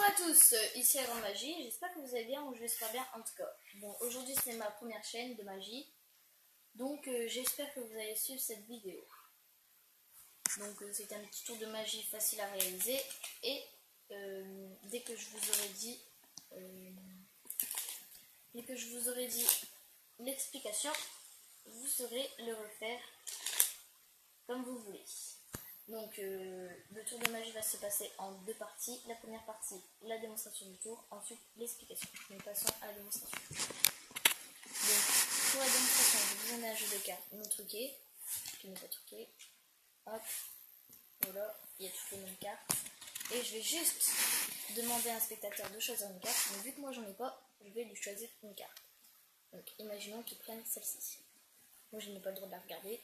à tous, ici la Grande Magie, j'espère que vous allez bien, ou je l'espère bien en tout cas. Bon, aujourd'hui c'est ma première chaîne de magie, donc j'espère que vous allez suivre cette vidéo. Donc c'est un petit tour de magie facile à réaliser, et dès que je vous aurai dit l'explication, vous saurez le refaire comme vous voulez. Donc le tour de magie va se passer en deux parties. La première partie, la démonstration du tour, ensuite l'explication. Nous passons à la démonstration. Donc pour la démonstration, j'ai besoin d'un jeu de cartes non truqué, qui n'est pas truqué. Hop, voilà, il y a toutes les mêmes cartes. Et je vais juste demander à un spectateur de choisir une carte, mais vu que moi j'en ai pas, je vais lui choisir une carte. Donc imaginons qu'il prenne celle-ci. Moi je n'ai pas le droit de la regarder.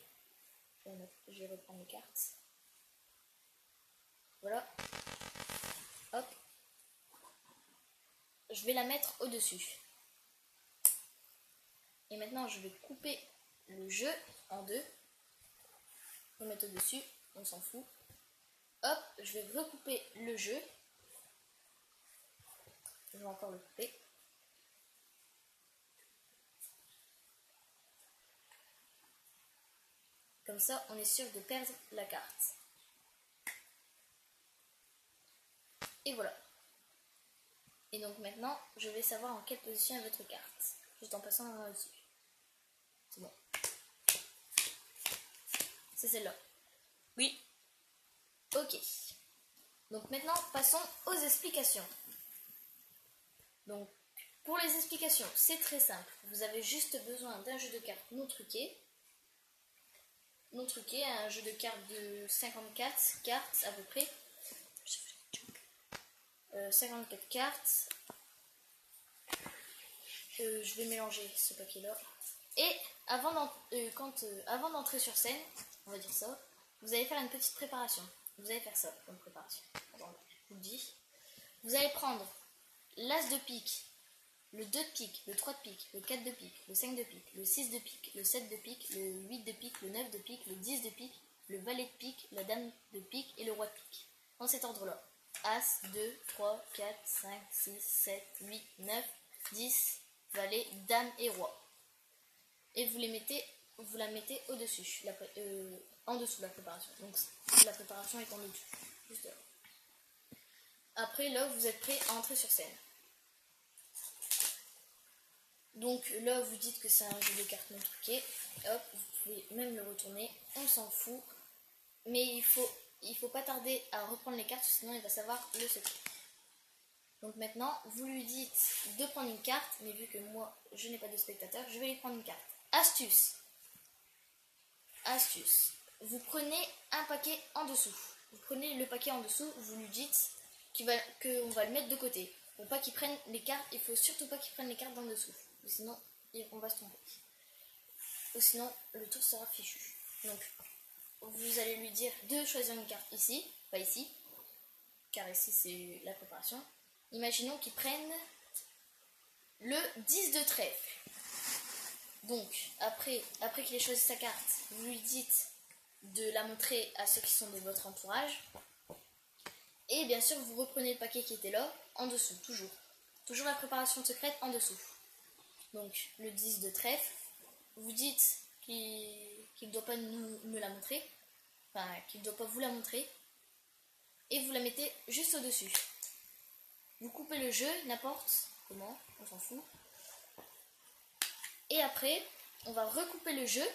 Je vais reprendre les cartes. Voilà. Hop. Je vais la mettre au-dessus. Et maintenant, je vais couper le jeu en deux. Remettre au-dessus, on s'en fout. Hop, je vais recouper le jeu. Je vais encore le couper. Comme ça, on est sûr de perdre la carte. Et voilà. Et donc maintenant, je vais savoir en quelle position est votre carte. Juste en passant la main dessus. C'est bon. C'est celle-là. Oui. Ok. Donc maintenant, passons aux explications. Donc, pour les explications, c'est très simple. Vous avez juste besoin d'un jeu de cartes non truqué. Non truqué, un jeu de cartes de 54 cartes à peu près. 54 cartes. Je vais mélanger ce paquet-là. Et avant d'entrer sur scène, on va dire ça, vous allez faire une petite préparation. Vous allez faire ça comme préparation. Attends, je vous le dis. Vous allez prendre l'as de pique, le 2 de pique, le 3 de pique, le 4 de pique, le 5 de pique, le 6 de pique, le 7 de pique, le 8 de pique, le 9 de pique, le 10 de pique, le valet de pique, la dame de pique et le roi de pique. Dans cet ordre-là. As, 2, 3, 4, 5, 6, 7, 8, 9, 10, valet, dame et roi. Et vous la mettez au-dessus, en dessous de la préparation. Donc la préparation est en dessus, juste là. Après là, vous êtes prêt à entrer sur scène. Donc là, vous dites que c'est un jeu de cartes non truqué. Hop, vous pouvez même le retourner, on s'en fout. Mais il faut pas tarder à reprendre les cartes, sinon il va savoir le secret. Donc maintenant, vous lui dites de prendre une carte, mais vu que moi, je n'ai pas de spectateur, je vais lui prendre une carte. Astuce. Astuce. Vous prenez un paquet en dessous. Vous prenez le paquet en dessous, vous lui dites qu'on va le mettre de côté. Pour pas qu'il prenne les cartes, il faut surtout pas qu'il prenne les cartes d'en dessous. Sinon, on va se tromper. Ou sinon, le tour sera fichu. Donc, vous allez lui dire de choisir une carte ici, pas ici, car ici c'est la préparation. Imaginons qu'il prenne le 10 de trèfle. Donc, après qu'il ait choisi sa carte, vous lui dites de la montrer à ceux qui sont de votre entourage. Et bien sûr, vous reprenez le paquet qui était là, en dessous, toujours. Toujours la préparation secrète en dessous. Donc, le 10 de trèfle, vous dites qu'il ne doit pas me la montrer, enfin, qu'il ne doit pas vous la montrer, et vous la mettez juste au-dessus. Vous coupez le jeu, n'importe comment, on s'en fout. Et après, on va recouper le jeu.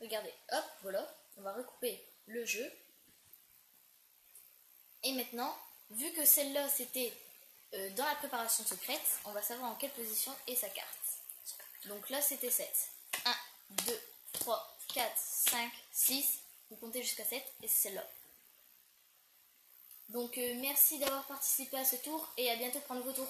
Regardez, hop, voilà, on va recouper le jeu. Et maintenant, vu que celle-là, c'était dans la préparation secrète, on va savoir en quelle position est sa carte. Donc là, c'était 7. 1, 2, 3, 4, 5, 6. Vous comptez jusqu'à 7 et c'est celle-là. Donc merci d'avoir participé à ce tour et à bientôt pour un nouveau tour.